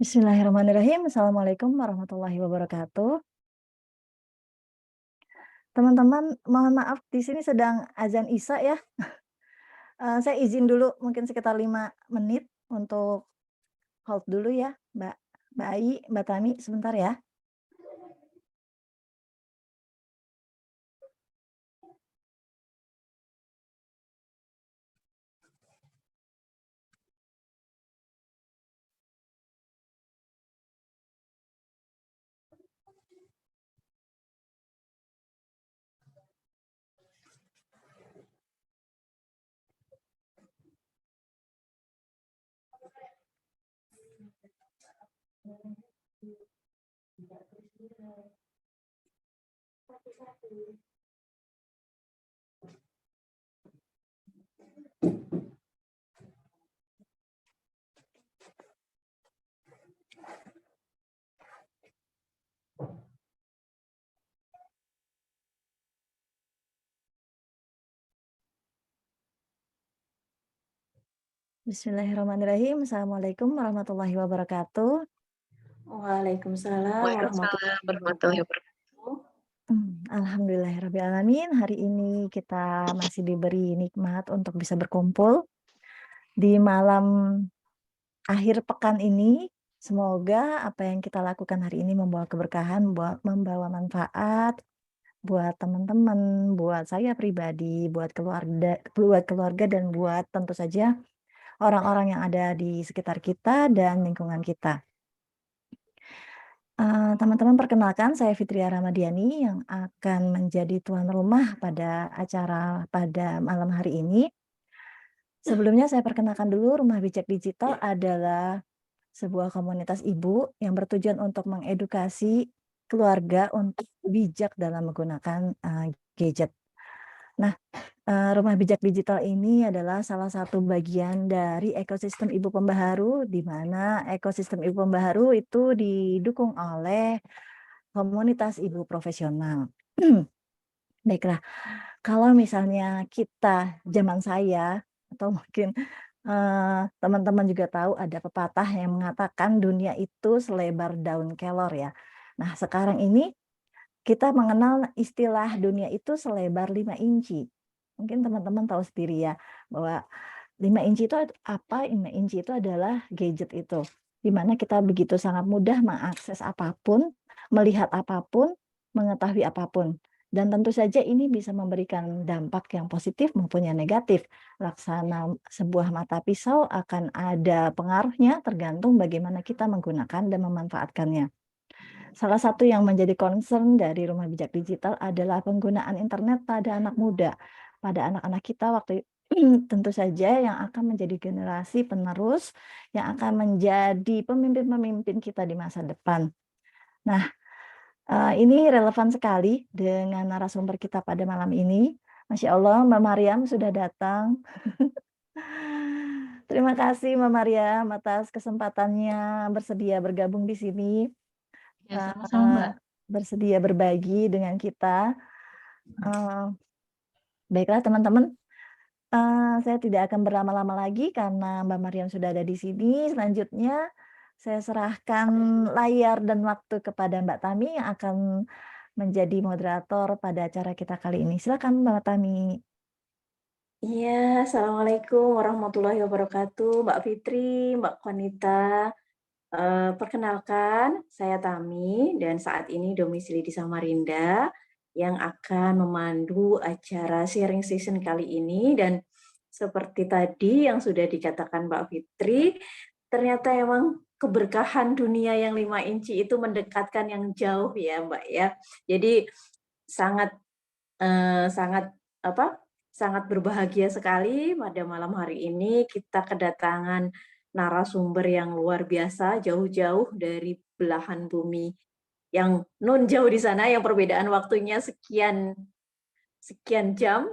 Bismillahirrahmanirrahim. Assalamualaikum warahmatullahi wabarakatuh. Teman-teman, mohon maaf di sini sedang azan Isya ya. Saya izin dulu mungkin sekitar 5 menit untuk hold dulu ya, Mbak Ai, Mbak Tami sebentar ya. Bismillahirrahmanirrahim. Assalamualaikum warahmatullahi wabarakatuh. Waalaikumsalam Waalaikumsalam warahmatullahi wabarakatuh. Alhamdulillahirabbil alamin. Hari ini kita masih diberi nikmat untuk bisa berkumpul di malam akhir pekan ini. Semoga apa yang kita lakukan hari ini membawa keberkahan, membawa manfaat buat teman-teman, buat saya pribadi, buat keluarga dan buat tentu saja orang-orang yang ada di sekitar kita dan lingkungan kita. Teman-teman, perkenalkan saya Fitria Ramadhani yang akan menjadi tuan rumah pada acara pada malam hari ini. Sebelumnya saya perkenalkan dulu, Rumah Bijak Digital adalah sebuah komunitas ibu yang bertujuan untuk mengedukasi keluarga untuk bijak dalam menggunakan gadget. Nah, Rumah Bijak Digital ini adalah salah satu bagian dari ekosistem Ibu Pembaharu, di mana ekosistem Ibu Pembaharu itu didukung oleh komunitas ibu profesional. Baiklah, kalau misalnya kita zaman saya atau mungkin teman-teman juga tahu ada pepatah yang mengatakan dunia itu selebar daun kelor ya. Nah, sekarang ini kita mengenal istilah dunia itu selebar 5 inci. Mungkin teman-teman tahu sendiri ya, bahwa 5 inci itu apa? 5 inci itu adalah gadget itu. Di mana kita begitu sangat mudah mengakses apapun, melihat apapun, mengetahui apapun. Dan tentu saja ini bisa memberikan dampak yang positif maupun yang negatif. Laksana sebuah mata pisau akan ada pengaruhnya tergantung bagaimana kita menggunakan dan memanfaatkannya. Salah satu yang menjadi concern dari Rumah Bijak Digital adalah penggunaan internet pada anak muda, pada anak-anak kita waktu tentu saja yang akan menjadi generasi penerus, yang akan menjadi pemimpin-pemimpin kita di masa depan. Nah, ini relevan sekali dengan narasumber kita pada malam ini. Masya Allah, Mbak Maryam sudah datang. Terima kasih Mbak Maryam atas kesempatannya bersedia bergabung di sini. Ya, sama-sama Mbak. Bersedia berbagi dengan kita. Baiklah teman-teman, saya tidak akan berlama-lama lagi karena Mbak Maryam sudah ada di sini. Selanjutnya saya serahkan layar dan waktu kepada Mbak Tami yang akan menjadi moderator pada acara kita kali ini. Silakan Mbak Tami. Iya, Assalamualaikum warahmatullahi wabarakatuh, Mbak Fitri, Mbak Konita. Perkenalkan, saya Tami dan saat ini domisili di Samarinda yang akan memandu acara sharing session kali ini. Dan seperti tadi yang sudah dikatakan Mbak Fitri, ternyata emang keberkahan dunia yang 5 inci itu mendekatkan yang jauh ya Mbak ya. Jadi sangat sangat berbahagia sekali pada malam hari ini kita kedatangan narasumber yang luar biasa, jauh-jauh dari belahan bumi yang non jauh di sana, yang perbedaan waktunya sekian sekian jam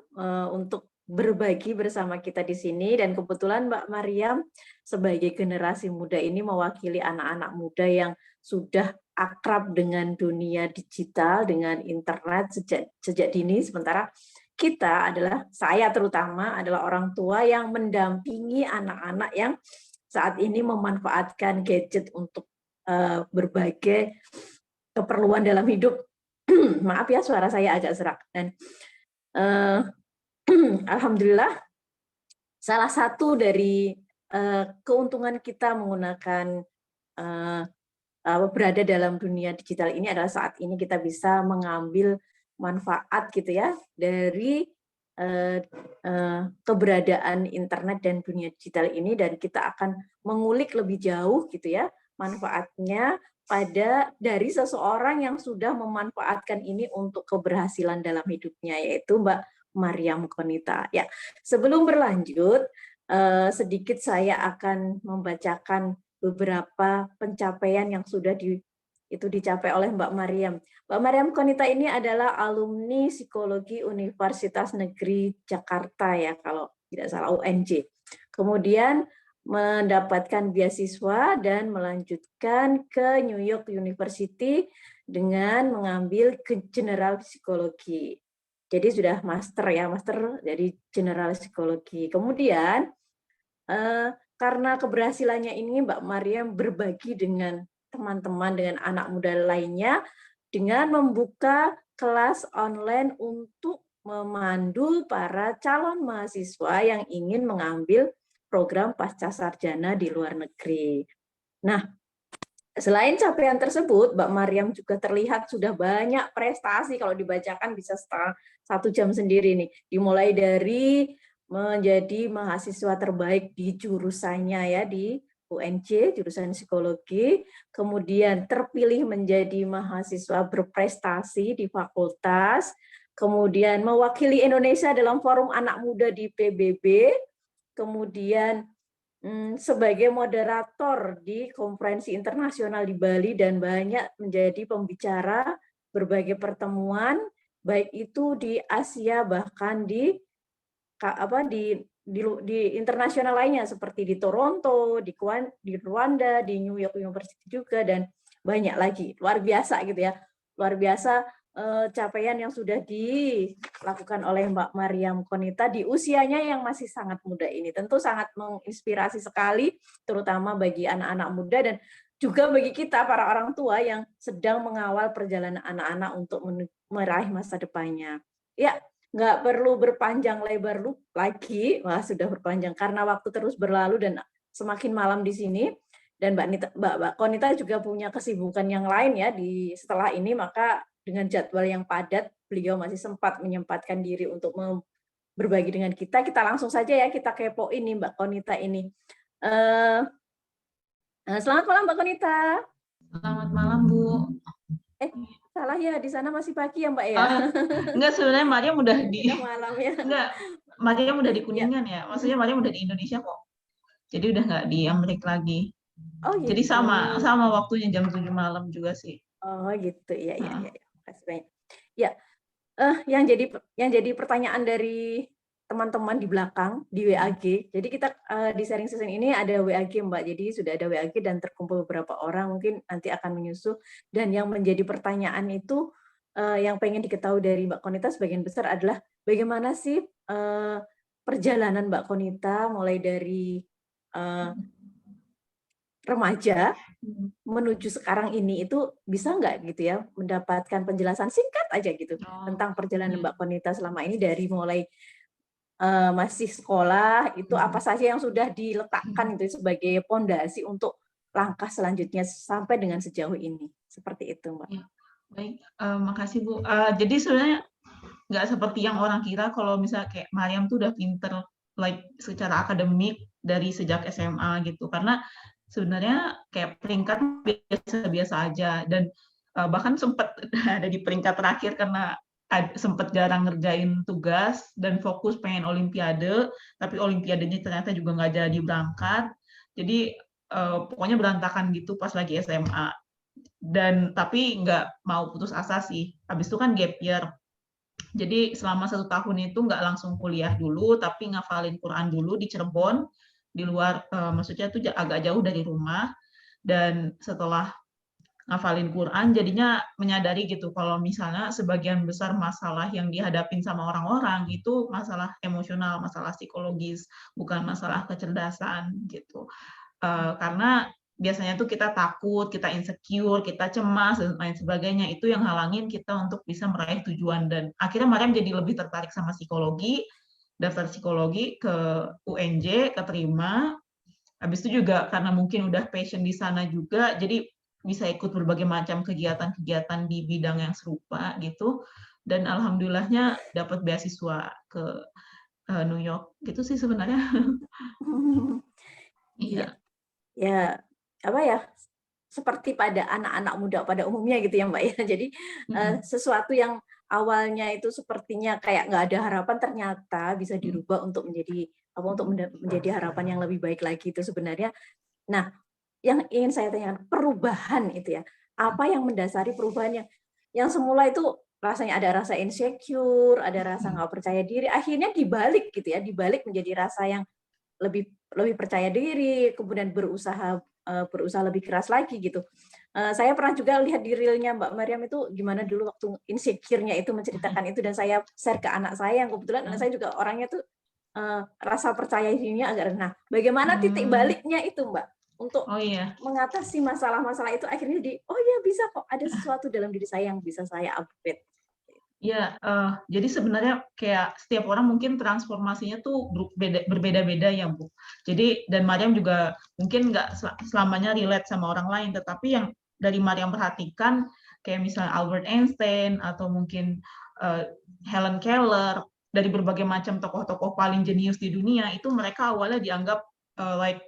untuk berbagi bersama kita di sini. Dan kebetulan Mbak Mariam sebagai generasi muda ini mewakili anak-anak muda yang sudah akrab dengan dunia digital, dengan internet sejak dini, sementara kita adalah, saya terutama adalah orang tua yang mendampingi anak-anak yang saat ini memanfaatkan gadget untuk berbagai keperluan dalam hidup. Maaf ya, suara saya agak serak. Dan alhamdulillah, salah satu dari keuntungan kita menggunakan berada dalam dunia digital ini adalah saat ini kita bisa mengambil manfaat gitu ya dari keberadaan internet dan dunia digital ini, dan kita akan mengulik lebih jauh gitu ya manfaatnya dari seseorang yang sudah memanfaatkan ini untuk keberhasilan dalam hidupnya, yaitu Mbak Mariam Konita. Ya, sebelum berlanjut, sedikit saya akan membacakan beberapa pencapaian yang sudah dicapai oleh Mbak Mariam. Mbak Mariam Konita ini adalah alumni Psikologi Universitas Negeri Jakarta ya, kalau tidak salah UNJ. Kemudian mendapatkan beasiswa dan melanjutkan ke New York University dengan mengambil ke General Psikologi. Jadi sudah master dari General Psikologi. Kemudian karena keberhasilannya ini Mbak Mariam berbagi dengan teman-teman, dengan anak muda lainnya, dengan membuka kelas online untuk memandu para calon mahasiswa yang ingin mengambil program pasca sarjana di luar negeri. Nah, selain capaian tersebut, Mbak Mariam juga terlihat sudah banyak prestasi, kalau dibacakan bisa 1 jam sendiri nih. Dimulai dari menjadi mahasiswa terbaik di jurusannya ya, di UNJ, jurusan psikologi, kemudian terpilih menjadi mahasiswa berprestasi di fakultas, kemudian mewakili Indonesia dalam forum anak muda di PBB, kemudian sebagai moderator di konferensi internasional di Bali, dan banyak menjadi pembicara berbagai pertemuan, baik itu di Asia bahkan di internasional lainnya seperti di Toronto, di Rwanda, di New York University juga, dan banyak lagi. Luar biasa gitu ya. Luar biasa capaian yang sudah dilakukan oleh Mbak Mariam Konita di usianya yang masih sangat muda ini. Tentu sangat menginspirasi sekali, terutama bagi anak-anak muda dan juga bagi kita para orang tua yang sedang mengawal perjalanan anak-anak untuk meraih masa depannya. Ya, nggak perlu berpanjang lebar lagi, wah sudah berpanjang karena waktu terus berlalu dan semakin malam di sini. Dan Mbak Konita juga punya kesibukan yang lain ya setelah ini, maka dengan jadwal yang padat, beliau masih sempat menyempatkan diri untuk berbagi dengan kita. Kita langsung saja ya, kita kepoin nih Mbak Konita ini. Selamat malam Mbak Konita. Selamat malam, Bu. Salah ya, di sana masih pagi ya Mbak ya? Enggak, sebenarnya Mariam udah di malam ya. Enggak, Mariam udah di Kuningan ya. Maksudnya Mariam udah di Indonesia kok. Jadi udah nggak di Amerika lagi. Oh gitu. Jadi sama waktunya jam 7 malam juga sih. Oh gitu, ya. Makasih banyak. Ya, yang jadi pertanyaan dari teman-teman di belakang di WAG. Jadi kita di sharing session ini ada WAG Mbak. Jadi sudah ada WAG dan terkumpul beberapa orang, mungkin nanti akan menyusul. Dan yang menjadi pertanyaan itu yang pengen diketahui dari Mbak Konita sebagian besar adalah bagaimana sih perjalanan Mbak Konita mulai dari remaja menuju sekarang ini, itu bisa nggak gitu ya mendapatkan penjelasan singkat aja gitu tentang perjalanan Mbak Konita selama ini dari mulai masih sekolah itu apa saja yang sudah diletakkan itu sebagai pondasi untuk langkah selanjutnya sampai dengan sejauh ini, seperti itu Mbak. Ya, baik, makasih Bu. Jadi sebenarnya nggak seperti yang orang kira kalau misalnya kayak Mariam tuh udah pinter secara akademik dari sejak SMA gitu, karena sebenarnya kayak peringkat biasa-biasa aja, dan bahkan sempat ada di peringkat terakhir karena sempet jarang ngerjain tugas dan fokus pengen olimpiade, tapi olimpiadenya ternyata juga nggak jadi berangkat. Jadi pokoknya berantakan gitu pas lagi SMA. Dan tapi nggak mau putus asa sih. Habis itu kan gap year. Jadi selama 1 tahun itu nggak langsung kuliah dulu, tapi ngafalin Quran dulu di Cirebon, di luar, maksudnya itu agak jauh dari rumah. Dan setelah ngafalin Quran, jadinya menyadari gitu kalau misalnya sebagian besar masalah yang dihadapin sama orang-orang itu masalah emosional, masalah psikologis, bukan masalah kecerdasan gitu. Karena biasanya tuh kita takut, kita insecure, kita cemas dan lain sebagainya, itu yang halangin kita untuk bisa meraih tujuan. Dan akhirnya Mariam jadi lebih tertarik sama psikologi, daftar psikologi ke UNJ, keterima. Habis itu juga karena mungkin udah passion di sana juga, jadi bisa ikut berbagai macam kegiatan-kegiatan di bidang yang serupa gitu. Dan alhamdulillahnya dapat beasiswa ke New York gitu sih sebenarnya. Iya, Iya. ya apa ya, seperti pada anak-anak muda pada umumnya gitu ya Mbak ya. Jadi sesuatu yang awalnya itu sepertinya kayak nggak ada harapan ternyata bisa dirubah untuk menjadi apa, untuk menjadi harapan yang lebih baik lagi itu sebenarnya. Nah, yang ingin saya tanyakan, perubahan itu ya, apa yang mendasari perubahan yang semula itu rasanya ada rasa insecure, ada rasa nggak percaya diri, akhirnya dibalik gitu ya, dibalik menjadi rasa yang lebih lebih percaya diri, kemudian berusaha lebih keras lagi gitu. Saya pernah juga lihat di reel-nya Mbak Mariam itu gimana dulu waktu insecure-nya itu menceritakan itu, dan saya share ke anak saya yang kebetulan anak saya juga orangnya tuh rasa percaya dirinya agak rendah. Bagaimana titik baliknya itu Mbak untuk Oh iya. mengatasi masalah-masalah itu akhirnya oh ya bisa kok, ada sesuatu dalam diri saya yang bisa saya upgrade. Ya, jadi sebenarnya kayak setiap orang mungkin transformasinya tuh berbeda-beda ya, Bu. Jadi, dan Mariam juga mungkin nggak selamanya relate sama orang lain, tetapi yang dari Mariam perhatikan, kayak misalnya Albert Einstein, atau mungkin Helen Keller, dari berbagai macam tokoh-tokoh paling jenius di dunia, itu mereka awalnya dianggap like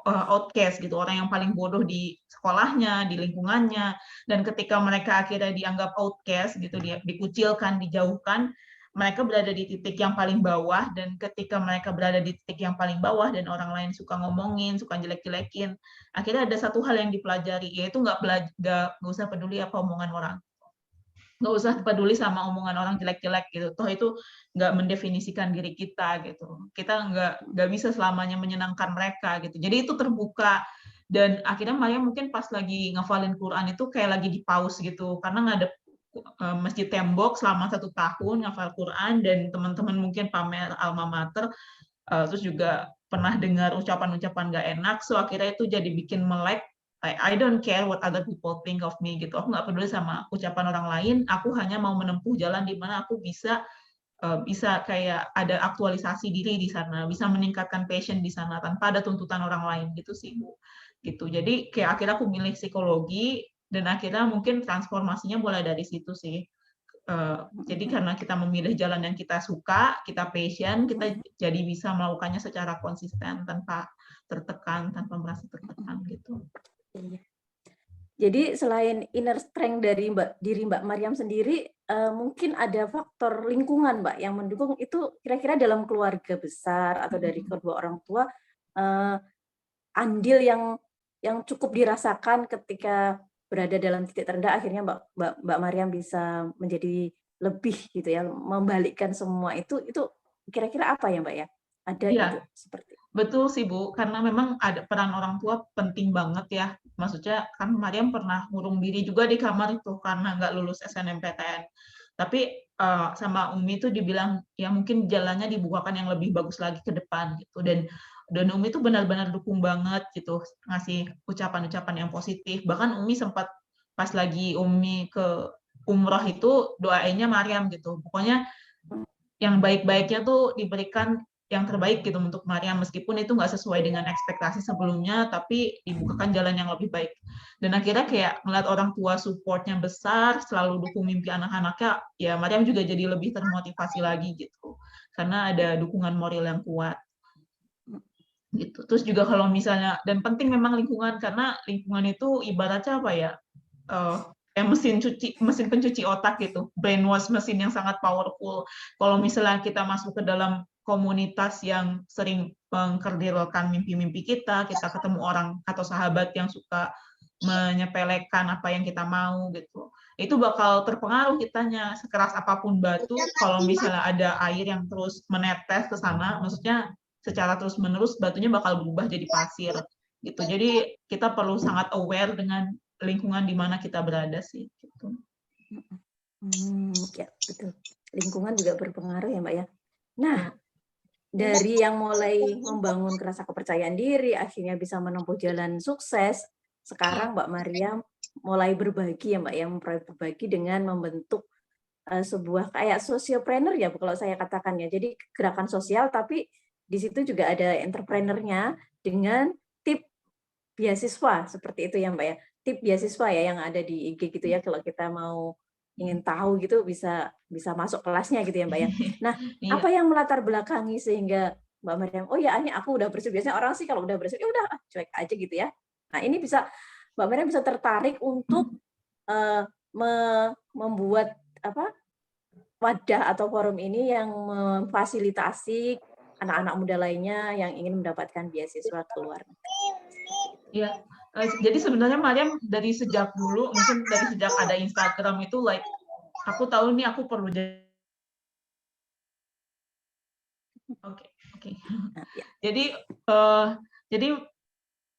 outcast gitu, orang yang paling bodoh di sekolahnya, di lingkungannya, dan ketika mereka akhirnya dianggap outcast gitu, dikucilkan, dijauhkan, mereka berada di titik yang paling bawah, dan ketika mereka berada di titik yang paling bawah dan orang lain suka ngomongin, suka jelek-jelekin, akhirnya ada satu hal yang dipelajari, yaitu nggak usah peduli apa omongan orang. Nggak usah peduli sama omongan orang jelek-jelek gitu, toh itu nggak mendefinisikan diri kita gitu, kita nggak bisa selamanya menyenangkan mereka gitu. Jadi itu terbuka, dan akhirnya Maya mungkin pas lagi ngafalin Quran itu kayak lagi di pause gitu, karena ngadep masjid tembok selama 1 tahun ngafal Quran, dan teman-teman mungkin pamer alma mater, terus juga pernah dengar ucapan-ucapan nggak enak, so akhirnya itu jadi bikin melek. I don't care what other people think of me gitu. Aku nggak peduli sama ucapan orang lain. Aku hanya mau menempuh jalan di mana aku bisa kayak ada aktualisasi diri di sana, bisa meningkatkan passion di sana tanpa ada tuntutan orang lain gitu sih, Bu. Gitu. Jadi kayak akhirnya aku milih psikologi, dan akhirnya mungkin transformasinya mulai dari situ sih. Jadi karena kita memilih jalan yang kita suka, kita passion, kita jadi bisa melakukannya secara konsisten tanpa tertekan, tanpa merasa tertekan gitu. Iya. Jadi selain inner strength dari diri Mbak Mariam sendiri, mungkin ada faktor lingkungan Mbak yang mendukung itu, kira-kira dalam keluarga besar atau dari kedua orang tua, andil yang cukup dirasakan ketika berada dalam titik terendah, akhirnya Mbak Mariam bisa menjadi lebih gitu ya, membalikkan semua itu kira-kira apa ya Mbak ya? Ada Iya. gitu seperti. Betul sih Bu, karena memang ada peran orang tua penting banget ya. Maksudnya kan Mariam pernah ngurung diri juga di kamar itu karena nggak lulus SNMPTN. Tapi sama Umi itu dibilang ya mungkin jalannya dibukakan yang lebih bagus lagi ke depan gitu. Dan Umi itu benar-benar dukung banget gitu, ngasih ucapan-ucapan yang positif. Bahkan Umi sempat pas lagi Umi ke umroh itu doainnya Mariam gitu. Pokoknya yang baik-baiknya tuh diberikan yang terbaik gitu untuk Mariam, meskipun itu nggak sesuai dengan ekspektasi sebelumnya, tapi dibukakan jalan yang lebih baik. Dan akhirnya kayak ngeliat orang tua supportnya besar, selalu dukung mimpi anak-anaknya, ya Mariam juga jadi lebih termotivasi lagi gitu, karena ada dukungan moral yang kuat. Gitu. Terus juga kalau misalnya, dan penting memang lingkungan, karena lingkungan itu ibaratnya apa ya, mesin pencuci otak gitu, brainwash mesin yang sangat powerful. Kalau misalnya kita masuk ke dalam komunitas yang sering mengkerdilkan mimpi-mimpi kita ketemu orang atau sahabat yang suka menyepelekan apa yang kita mau gitu, itu bakal terpengaruh kitanya. Sekeras apapun batu, kalau misalnya ada air yang terus menetes ke sana, maksudnya secara terus-menerus batunya bakal berubah jadi pasir gitu. Jadi kita perlu sangat aware dengan lingkungan di mana kita berada sih gitu. Ya, betul. Lingkungan juga berpengaruh ya, Mbak ya. Nah, dari yang mulai membangun rasa kepercayaan diri, akhirnya bisa menempuh jalan sukses, sekarang Mbak Mariam mulai berbagi ya Mbak, yang berbagi dengan membentuk sebuah kayak sociopreneur ya, kalau saya katakan ya. Jadi gerakan sosial, tapi di situ juga ada entrepreneurnya dengan tip beasiswa seperti itu ya Mbak ya. Tip beasiswa ya yang ada di IG gitu ya, kalau kita mau ingin tahu gitu bisa masuk kelasnya gitu ya Mbak ya. Nah, apa yang melatar belakangi sehingga Mbak Mariam, oh ya ini aku udah berhasil. Biasanya orang sih kalau udah berhasil ya udah cuek aja gitu ya. Nah, ini bisa Mbak Mariam bisa tertarik untuk membuat wadah atau forum ini yang memfasilitasi anak-anak muda lainnya yang ingin mendapatkan beasiswa ke luar negeri. Iya, jadi sebenarnya Mariam dari sejak dulu, mungkin dari sejak ada Instagram itu, like aku tahu nih aku perlu jadi. Oke. Jadi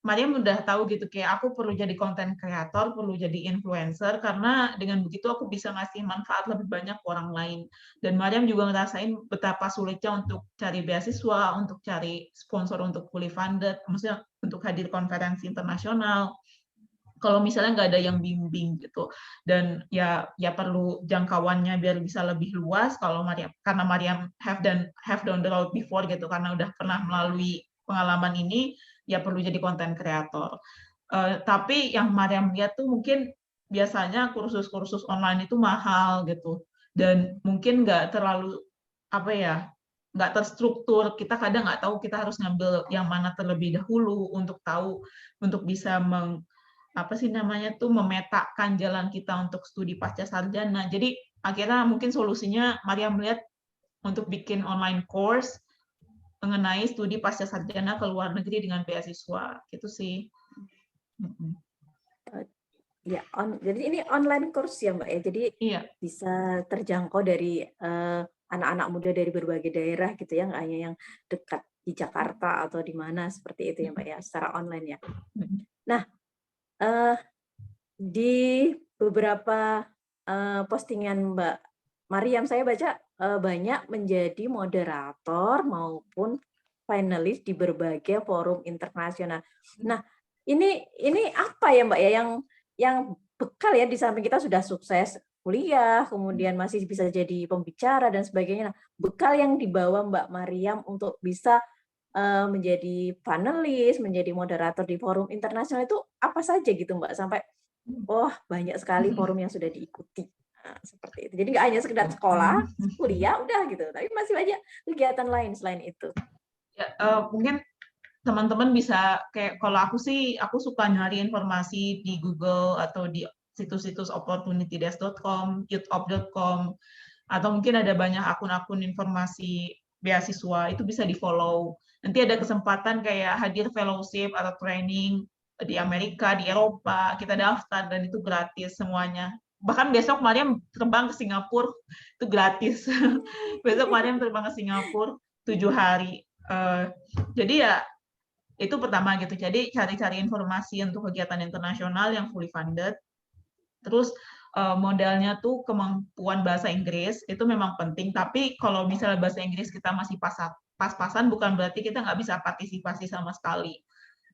Mariam udah tahu gitu, kayak aku perlu jadi content creator, perlu jadi influencer, karena dengan begitu aku bisa ngasih manfaat lebih banyak ke orang lain. Dan Mariam juga ngerasain betapa sulitnya untuk cari beasiswa, untuk cari sponsor untuk fully funded, maksudnya untuk hadir konferensi internasional. Kalau misalnya nggak ada yang bimbing gitu, dan ya perlu jangkauannya biar bisa lebih luas. Kalau Mariam, karena Mariam have done the road before gitu, karena udah pernah melalui pengalaman ini, ya perlu jadi konten kreator. Tapi yang Mariam lihat tuh mungkin biasanya kursus-kursus online itu mahal gitu, dan mungkin nggak terlalu nggak terstruktur. Kita kadang nggak tahu kita harus ngambil yang mana terlebih dahulu untuk tahu, untuk bisa memetakan jalan kita untuk studi pasca sarjana. Jadi akhirnya mungkin solusinya Mariam melihat untuk bikin online course mengenai studi pasca sarjana ke luar negeri dengan beasiswa, gitu sih. Ya, jadi ini online course ya Mbak ya, jadi bisa terjangkau dari anak-anak muda dari berbagai daerah gitu ya, nggak hanya yang dekat di Jakarta atau di mana seperti itu ya Mbak ya, secara online ya. Nah, di beberapa postingan Mbak Mariam saya baca banyak menjadi moderator maupun finalis di berbagai forum internasional. Nah, ini apa ya Mbak ya yang bekal ya, di samping kita sudah sukses kuliah, kemudian masih bisa jadi pembicara dan sebagainya. Nah, bekal yang dibawa Mbak Mariam untuk bisa menjadi panelis, menjadi moderator di forum internasional itu apa saja gitu Mbak, sampai banyak sekali forum yang sudah diikuti. Nah, seperti itu. Jadi nggak hanya sekedar sekolah, kuliah, udah gitu. Tapi masih banyak kegiatan lain selain itu. Ya, mungkin teman-teman bisa kayak, kalau aku sih, aku suka nyari informasi di Google atau di situs-situs opportunitydesk.com, youthop.com, atau mungkin ada banyak akun-akun informasi beasiswa, itu bisa di-follow. Nanti ada kesempatan kayak hadir fellowship atau training di Amerika, di Eropa, kita daftar dan itu gratis semuanya. Bahkan besok Mariam terbang ke Singapura, itu gratis. Besok Mariam terbang ke Singapura 7 hari. Jadi ya itu pertama gitu. Jadi cari-cari informasi untuk kegiatan internasional yang fully funded. Terus modalnya tuh kemampuan bahasa Inggris itu memang penting. Tapi kalau misalnya bahasa Inggris kita masih pas-pasan, bukan berarti kita nggak bisa partisipasi sama sekali.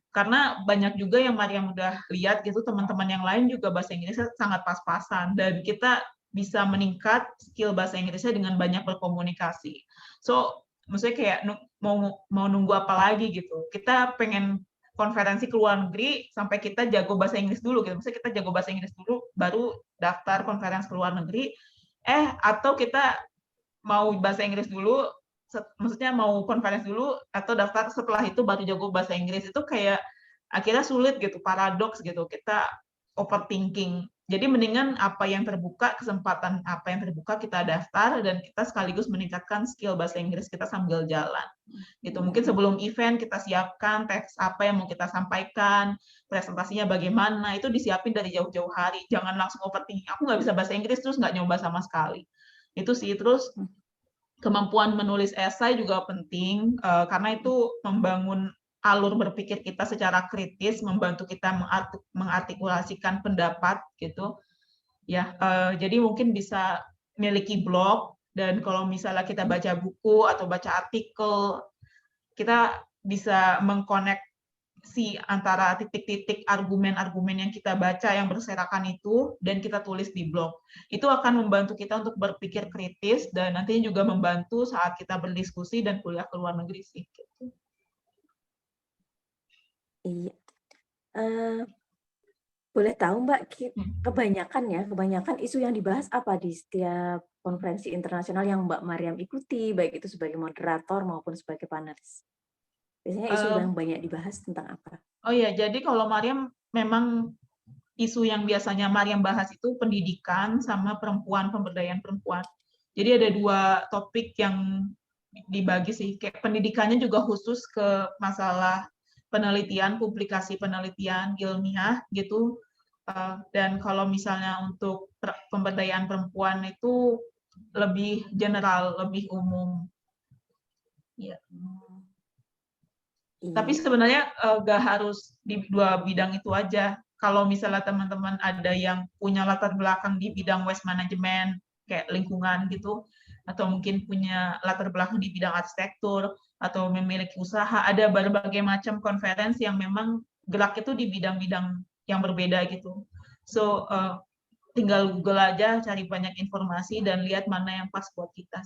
Karena banyak juga yang Mariam udah lihat gitu, teman-teman yang lain juga bahasa Inggrisnya sangat pas-pasan, dan kita bisa meningkat skill bahasa Inggrisnya dengan banyak berkomunikasi. So, maksudnya kayak mau nunggu apa lagi gitu. Kita pengen konferensi ke luar negeri sampai kita jago bahasa Inggris dulu gitu. Maksudnya kita jago bahasa Inggris dulu baru daftar konferensi ke luar negeri. Atau kita mau bahasa Inggris dulu, maksudnya mau konferensi dulu atau daftar setelah itu baru jago bahasa Inggris. Itu kayak akhirnya sulit gitu, paradoks gitu. Kita overthinking Jadi mendingan apa yang terbuka, kesempatan apa yang terbuka kita daftar dan kita sekaligus meningkatkan skill bahasa Inggris kita sambil jalan. Gitu. Mungkin sebelum event kita siapkan teks apa yang mau kita sampaikan, presentasinya bagaimana, itu disiapin dari jauh-jauh hari. Jangan langsung overthinking. Aku nggak bisa bahasa Inggris terus nggak nyoba sama sekali. Itu sih. Terus kemampuan menulis esai juga penting karena itu membangun alur berpikir kita secara kritis, membantu kita mengartikulasikan pendapat gitu. Ya, jadi mungkin bisa miliki blog dan kalau misalnya kita baca buku atau baca artikel, kita bisa mengkoneksi antara titik-titik argumen-argumen yang kita baca yang berserakan itu dan kita tulis di blog. Itu akan membantu kita untuk berpikir kritis dan nantinya juga membantu saat kita berdiskusi dan kuliah ke luar negeri sih. Gitu. Iya. Boleh tahu Mbak, kebanyakan isu yang dibahas apa di setiap konferensi internasional yang Mbak Mariam ikuti, baik itu sebagai moderator maupun sebagai panelis? Biasanya isu yang banyak dibahas tentang apa? Oh ya, jadi kalau Mariam memang isu yang biasanya Mariam bahas itu pendidikan sama perempuan, pemberdayaan perempuan. Jadi ada 2 topik yang dibagi sih. Kayak pendidikannya juga khusus ke masalah penelitian, publikasi penelitian ilmiah gitu. Dan kalau misalnya untuk pemberdayaan perempuan itu lebih general, lebih umum. Ya. Tapi sebenarnya nggak harus di 2 bidang itu aja. Kalau misalnya teman-teman ada yang punya latar belakang di bidang waste management, kayak lingkungan gitu, atau mungkin punya latar belakang di bidang arsitektur, atau memiliki usaha, ada berbagai macam konferensi yang memang gerak itu di bidang-bidang yang berbeda gitu. So, tinggal Google aja, cari banyak informasi, dan lihat mana yang pas buat kita.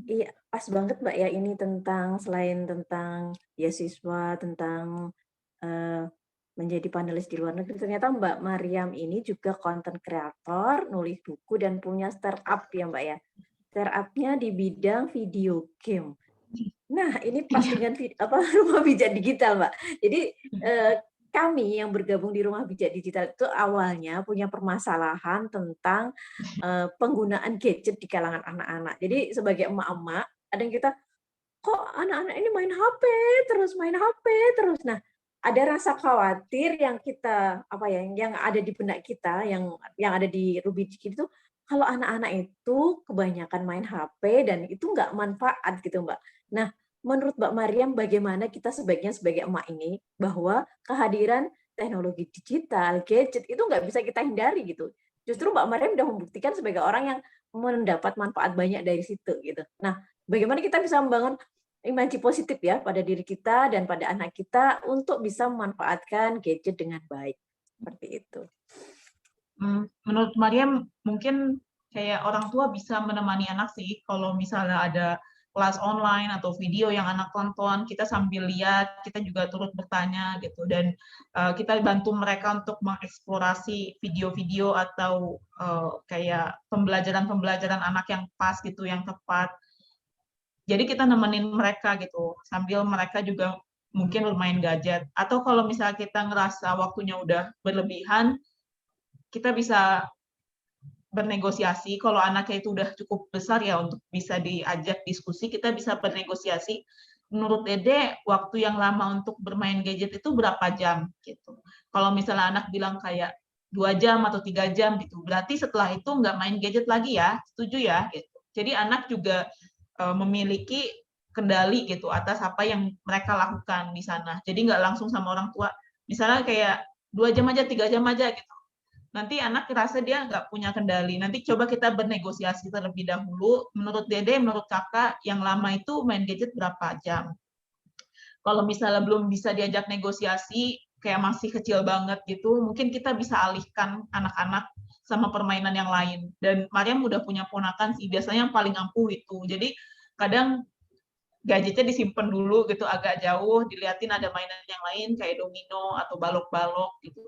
Iya, pas banget Mbak ya ini selain tentang beasiswa, tentang menjadi panelis di luar negeri, ternyata Mbak Mariam ini juga content creator, nulis buku dan punya startup ya Mbak ya. Startupnya di bidang video game. Nah, ini pas dengan Rumah Bijak Digital, Mbak. Jadi kami yang bergabung di Rumah Bijak Digital itu awalnya punya permasalahan tentang penggunaan gadget di kalangan anak-anak. Jadi sebagai emak-emak, ada yang kita, kok anak-anak ini main HP terus. Nah, ada rasa khawatir yang kita yang ada di benak kita, yang ada di Ruby itu, kalau anak-anak itu kebanyakan main HP dan itu nggak manfaat gitu Mbak. Nah, menurut Mbak Mariam bagaimana kita sebaiknya sebagai emak ini bahwa kehadiran teknologi digital, gadget itu nggak bisa kita hindari gitu. Justru Mbak Mariam sudah membuktikan sebagai orang yang mendapat manfaat banyak dari situ gitu. Nah, bagaimana kita bisa membangun imaji positif ya pada diri kita dan pada anak kita untuk bisa memanfaatkan gadget dengan baik. Seperti itu. Menurut Mariam, mungkin kayak orang tua bisa menemani anak sih, kalau misalnya ada kelas online atau video yang anak tonton, kita sambil lihat, kita juga turut bertanya gitu, dan kita bantu mereka untuk mengeksplorasi video-video atau kayak pembelajaran anak yang pas gitu, yang tepat. Jadi kita nemenin mereka gitu, sambil mereka juga mungkin bermain gadget. Atau kalau misalnya kita ngerasa waktunya udah berlebihan, kita bisa bernegosiasi. Kalau anaknya itu udah cukup besar ya untuk bisa diajak diskusi, kita bisa bernegosiasi. Menurut Dede, waktu yang lama untuk bermain gadget itu berapa jam gitu. Kalau misalnya anak bilang kayak 2 jam atau 3 jam gitu, berarti setelah itu nggak main gadget lagi ya, setuju ya gitu. Jadi anak juga memiliki kendali gitu atas apa yang mereka lakukan di sana. Jadi nggak langsung sama orang tua. Misalnya kayak 2 jam aja, 3 jam aja gitu. Nanti anak merasa dia nggak punya kendali. Nanti coba kita bernegosiasi terlebih dahulu. Menurut Dede, menurut kakak, yang lama itu main gadget berapa jam? Kalau misalnya belum bisa diajak negosiasi, kayak masih kecil banget gitu, mungkin kita bisa alihkan anak-anak sama permainan yang lain. Dan Mariam udah punya ponakan sih, biasanya yang paling ampuh itu. Jadi kadang gadgetnya disimpan dulu gitu agak jauh, dilihatin ada mainan yang lain kayak domino atau balok-balok gitu.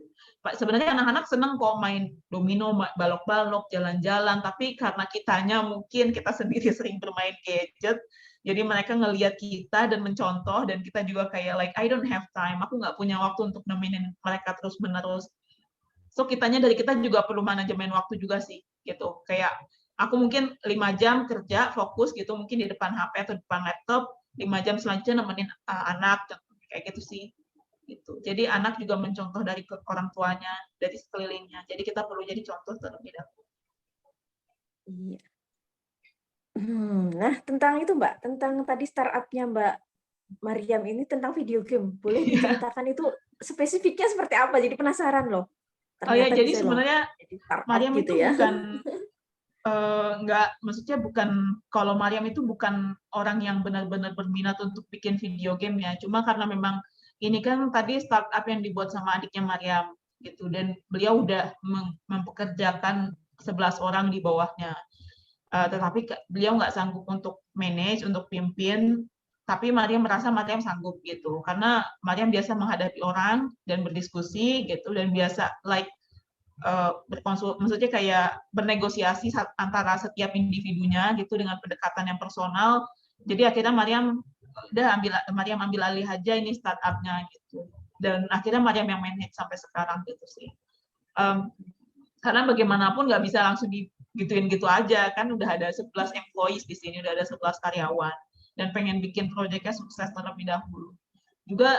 Sebenarnya anak-anak seneng kok main domino, balok-balok, jalan-jalan, tapi karena kitanya mungkin kita sendiri sering bermain gadget, jadi mereka ngelihat kita dan mencontoh, dan kita juga kayak like I don't have time, aku nggak punya waktu untuk nemenin mereka terus-menerus. So dari kita juga perlu manajemen waktu juga sih gitu. Kayak aku mungkin 5 jam kerja fokus gitu, mungkin di depan HP atau depan laptop, 5 jam selanjutnya nemenin anak kayak gitu sih. Gitu. Jadi anak juga mencontoh dari orang tuanya, dari sekelilingnya. Jadi kita perlu jadi contoh terlebih dahulu. Iya. Nah, tentang itu Mbak, tentang tadi startup-nya Mbak Mariam ini tentang video game. Boleh diceritakan itu spesifiknya seperti apa? Jadi penasaran loh. Oh ya, Ternyata jadi bisa loh sebenarnya jadi startup Mariam gitu itu ya. bukan maksudnya bukan, kalau Mariam itu bukan orang yang benar-benar berminat untuk bikin video game ya. Cuma karena memang ini kan tadi startup yang dibuat sama adiknya Mariam gitu, dan beliau udah mempekerjakan 11 orang di bawahnya. Tetapi beliau nggak sanggup untuk manage, untuk pimpin, tapi Mariam merasa Mariam sanggup gitu. Karena Mariam biasa menghadapi orang dan berdiskusi gitu, dan biasa maksudnya kayak bernegosiasi antara setiap individunya gitu dengan pendekatan yang personal. Jadi akhirnya Mariam ambil alih aja ini startupnya gitu. Dan akhirnya Mariam yang manage sampai sekarang gitu sih. Karena bagaimanapun nggak bisa langsung digituin gitu aja, kan udah ada 11 employees di sini, udah ada 11 karyawan, dan pengen bikin proyeknya sukses terlebih dahulu. Juga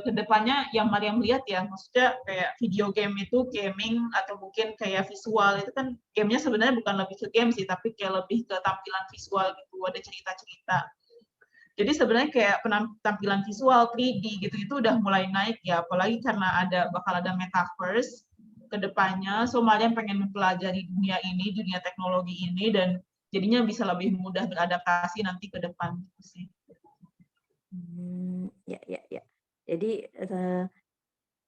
kedepannya yang Mariam lihat ya, maksudnya kayak video game itu gaming atau mungkin kayak visual itu kan gamenya sebenarnya bukan lebih ke game sih, tapi kayak lebih ke tampilan visual gitu, ada cerita-cerita. Jadi sebenarnya kayak tampilan visual 3D gitu itu udah mulai naik ya, apalagi karena bakal ada metaverse kedepannya. So Mariam pengen mempelajari dunia ini, dunia teknologi ini, dan jadinya bisa lebih mudah beradaptasi nanti ke depan gitu sih. Ya. Jadi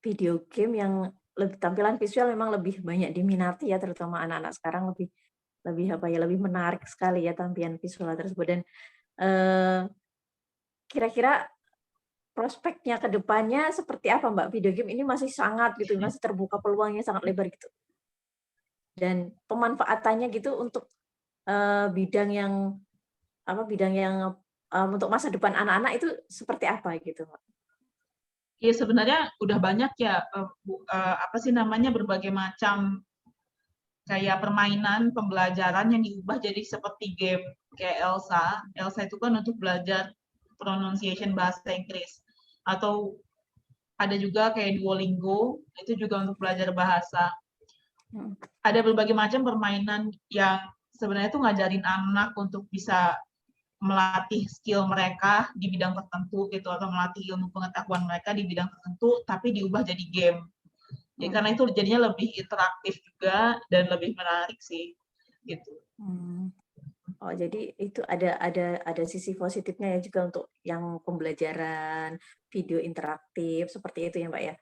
video game yang tampilan visual memang lebih banyak diminati ya, terutama anak-anak sekarang lebih menarik sekali ya tampilan visual tersebut. Dan kira-kira prospeknya ke depannya seperti apa Mbak? Video game ini masih masih terbuka peluangnya sangat lebar gitu. Dan pemanfaatannya gitu untuk bidang yang untuk masa depan anak-anak itu seperti apa gitu, Mbak? Iya sebenarnya udah banyak ya berbagai macam kayak permainan pembelajaran yang diubah jadi seperti game kayak Elsa. Elsa itu kan untuk belajar pronunciation bahasa Inggris, atau ada juga kayak Duolingo itu juga untuk belajar bahasa. Ada berbagai macam permainan yang sebenarnya itu ngajarin anak untuk bisa melatih skill mereka di bidang tertentu gitu, atau melatih ilmu pengetahuan mereka di bidang tertentu, tapi diubah jadi game. Ya, karena itu jadinya lebih interaktif juga dan lebih menarik sih gitu. Oh, jadi itu ada sisi positifnya ya juga untuk yang pembelajaran video interaktif seperti itu ya Mbak ya,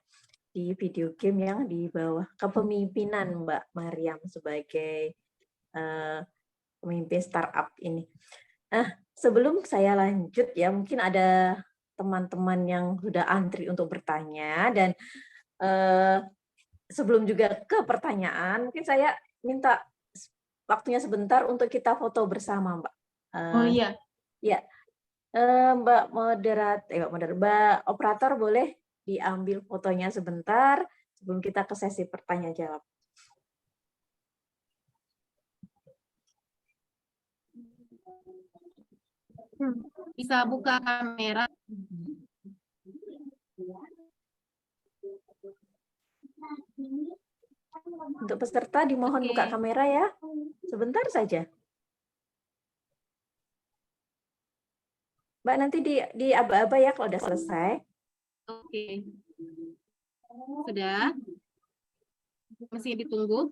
di video game yang di bawah kepemimpinan Mbak Mariam sebagai pemimpin startup ini. Nah, sebelum saya lanjut ya, mungkin ada teman-teman yang sudah antri untuk bertanya, dan sebelum juga ke pertanyaan, mungkin saya minta waktunya sebentar untuk kita foto bersama, Mbak. Oh iya. Ya, Mbak operator boleh diambil fotonya sebentar sebelum kita ke sesi pertanyaan jawab. Bisa buka kamera. Untuk peserta dimohon buka kamera ya. Sebentar saja. Mbak nanti di aba-aba ya kalau udah selesai. Oke. Sudah? Masih ditunggu?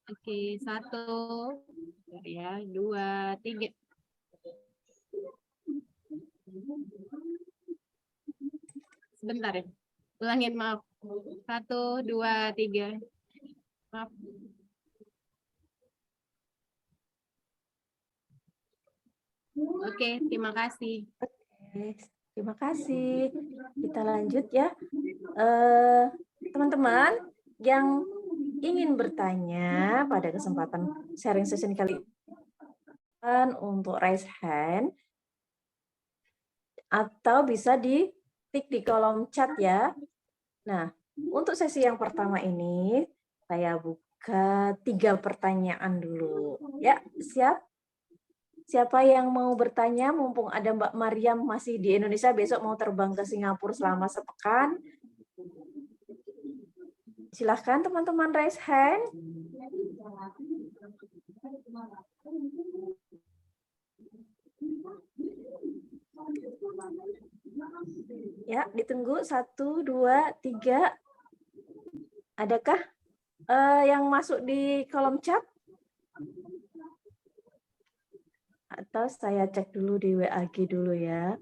Oke, 1, ya, 2, 3. Sebentar ya. Ulangin, maaf. 1, 2, 3. Maaf. Oke, terima kasih. Oke, terima kasih. Kita lanjut ya. Teman-teman yang ingin bertanya pada kesempatan sharing session kali ini, untuk raise hand atau bisa di klik di kolom chat ya. Nah, untuk sesi yang pertama ini, saya buka 3 pertanyaan dulu. Ya, siap? Siapa yang mau bertanya, mumpung ada Mbak Mariam masih di Indonesia, besok mau terbang ke Singapura selama sepekan. Silahkan teman-teman raise hand. Ya, ditunggu 1, 2, 3. Adakah yang masuk di kolom chat? Atau saya cek dulu di WAG dulu ya.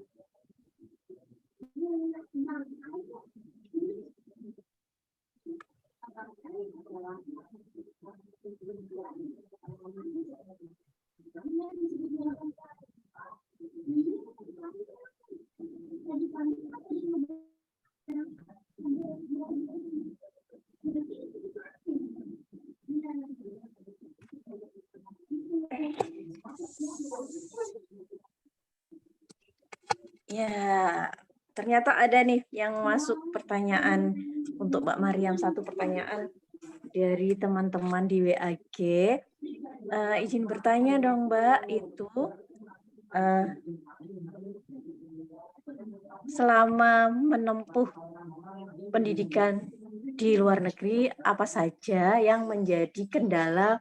Ya, ternyata ada nih yang masuk pertanyaan untuk Mbak Mariam, 1 pertanyaan dari teman-teman di WAG. Izin bertanya dong Mbak, itu selama menempuh pendidikan di luar negeri, apa saja yang menjadi kendala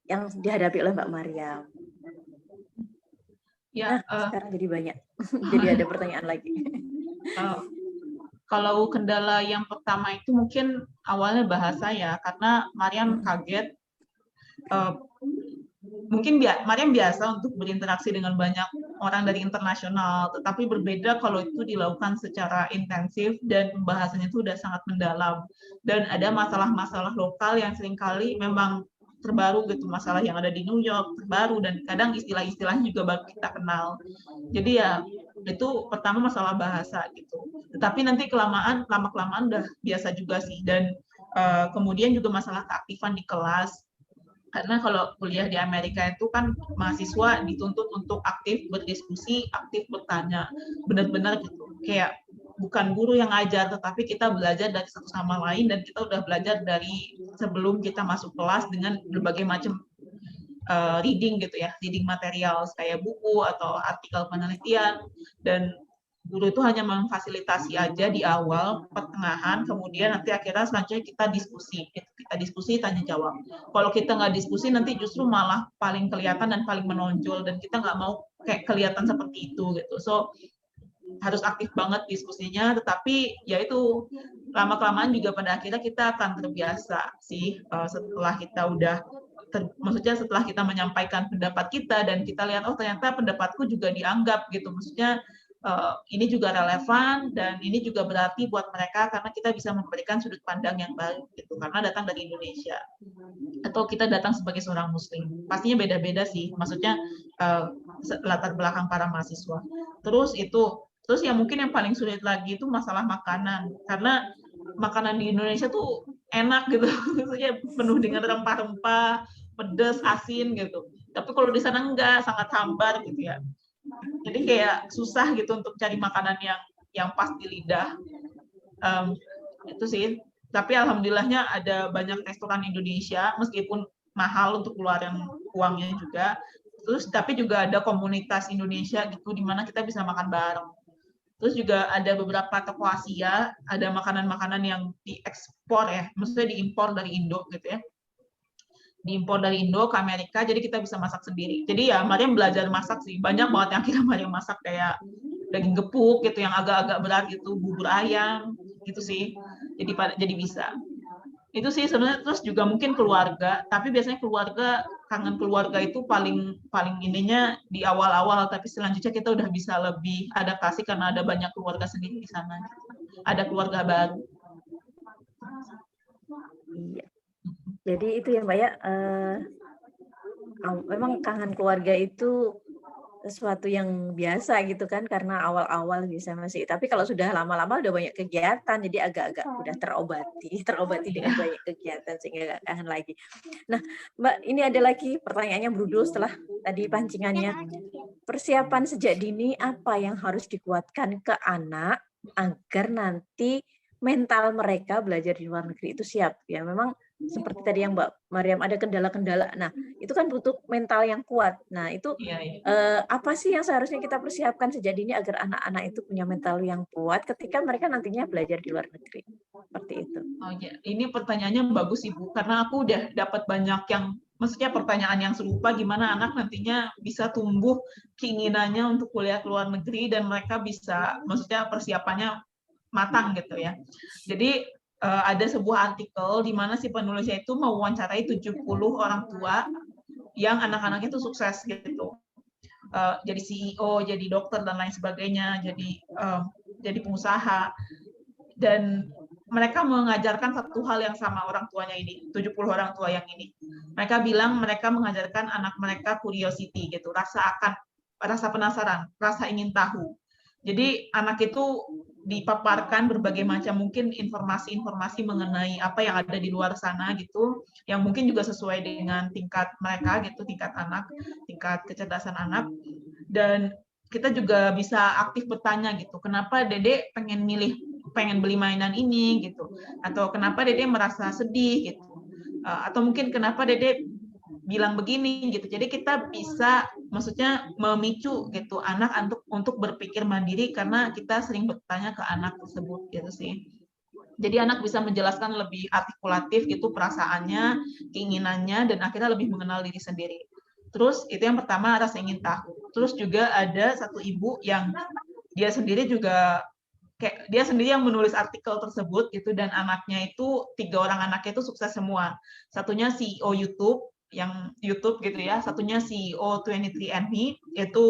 yang dihadapi oleh Mbak Mariam? Ya, Sekarang jadi banyak. Jadi ada pertanyaan lagi. Kalau kendala yang pertama itu mungkin awalnya bahasa ya, karena Mariam kaget. Mungkin Mariam biasa untuk berinteraksi dengan banyak orang dari internasional, tetapi berbeda kalau itu dilakukan secara intensif dan pembahasannya itu sudah sangat mendalam. Dan ada masalah-masalah lokal yang seringkali memang terbaru gitu, masalah yang ada di New York terbaru, dan kadang istilah-istilahnya juga baru kita kenal. Jadi ya itu pertama masalah bahasa gitu. Tetapi nanti lama-kelamaan udah biasa juga sih. Dan kemudian juga masalah keaktifan di kelas. Karena kalau kuliah di Amerika itu kan mahasiswa dituntut untuk aktif berdiskusi, aktif bertanya, benar-benar gitu. Kayak bukan guru yang ngajar, tetapi kita belajar dari satu sama lain, dan kita udah belajar dari sebelum kita masuk kelas dengan berbagai macam reading gitu ya, reading material kayak buku atau artikel penelitian, dan guru itu hanya memfasilitasi aja di awal, pertengahan, kemudian nanti akhirnya selanjutnya kita diskusi, tanya jawab. Kalau kita nggak diskusi, nanti justru malah paling kelihatan dan paling menonjol, dan kita nggak mau kayak kelihatan seperti itu gitu. So harus aktif banget diskusinya, tetapi ya itu lama-kelamaan juga pada akhirnya kita akan terbiasa sih setelah kita udah maksudnya setelah kita menyampaikan pendapat kita dan kita lihat oh ternyata pendapatku juga dianggap gitu, maksudnya ini juga relevan dan ini juga berarti buat mereka karena kita bisa memberikan sudut pandang yang baru gitu, karena datang dari Indonesia atau kita datang sebagai seorang muslim. Pastinya beda-beda sih, maksudnya latar belakang para mahasiswa. Terus yang mungkin yang paling sulit lagi itu masalah makanan, karena makanan di Indonesia tuh enak gitu, maksudnya penuh dengan rempah-rempah, pedas, asin gitu. Tapi kalau di sana enggak, sangat hambar gitu ya. Jadi kayak susah gitu untuk cari makanan yang pas di lidah. Itu sih. Tapi alhamdulillahnya ada banyak restoran Indonesia, meskipun mahal untuk keluarin uangnya juga. Terus tapi juga ada komunitas Indonesia gitu, di mana kita bisa makan bareng. Terus juga ada beberapa toko Asia, ada makanan-makanan yang diekspor ya, maksudnya diimpor dari Indo gitu ya. Diimpor dari Indo ke Amerika, jadi kita bisa masak sendiri. Jadi ya Mariam belajar masak sih, banyak banget yang akhirnya Mariam masak, kayak daging gepuk gitu yang agak-agak berat gitu, bubur ayam gitu sih. Jadi bisa. Itu sih sebenarnya. Terus juga mungkin keluarga, tapi biasanya kangen keluarga itu paling ininya di awal-awal, tapi selanjutnya kita udah bisa lebih adaptasi karena ada banyak keluarga sendiri di sana. Ada keluarga baru. Iya. Jadi itu ya Mbak ya, memang kangen keluarga itu sesuatu yang biasa gitu kan, karena awal-awal bisa masih, tapi kalau sudah lama-lama udah banyak kegiatan, jadi agak-agak udah terobati dengan banyak kegiatan sehingga gak kangen lagi. Nah Mbak, ini ada lagi pertanyaannya Brudo setelah tadi pancingannya. Persiapan sejak dini apa yang harus dikuatkan ke anak agar nanti mental mereka belajar di luar negeri itu siap ya. Memang seperti tadi yang Mbak Mariam ada kendala-kendala. Nah, itu kan butuh mental yang kuat. Nah, itu apa sih yang seharusnya kita persiapkan sejak dini agar anak-anak itu punya mental yang kuat ketika mereka nantinya belajar di luar negeri. Seperti itu. Oh ya, ini pertanyaannya bagus Ibu, karena aku udah dapat banyak yang, maksudnya pertanyaan yang serupa, gimana anak nantinya bisa tumbuh keinginannya untuk kuliah ke luar negeri dan mereka bisa, maksudnya persiapannya matang gitu ya. Jadi ada sebuah artikel di mana si penulisnya itu mewawancarai 70 orang tua yang anak-anaknya itu sukses gitu. Jadi CEO, jadi dokter dan lain sebagainya, jadi pengusaha. Dan mereka mengajarkan satu hal yang sama orang tuanya ini, 70 orang tua yang ini. Mereka bilang mereka mengajarkan anak mereka curiosity gitu, rasa penasaran, rasa ingin tahu. Jadi anak itu dipaparkan berbagai macam mungkin informasi-informasi mengenai apa yang ada di luar sana gitu, yang mungkin juga sesuai dengan tingkat mereka gitu, tingkat anak, tingkat kecerdasan anak. Dan kita juga bisa aktif bertanya gitu, kenapa Dede pengen beli mainan ini gitu, atau kenapa Dede merasa sedih gitu, atau mungkin kenapa Dede bilang begini gitu. Jadi kita bisa maksudnya memicu gitu anak untuk berpikir mandiri karena kita sering bertanya ke anak tersebut gitu sih. Jadi anak bisa menjelaskan lebih artikulatif gitu perasaannya, keinginannya, dan akhirnya lebih mengenal diri sendiri. Terus itu yang pertama, rasa ingin tahu. Terus juga ada satu ibu yang dia sendiri yang menulis artikel tersebut gitu, dan anaknya itu 3 orang anaknya itu sukses semua. Satunya CEO YouTube gitu ya, satunya CEO 23andMe, itu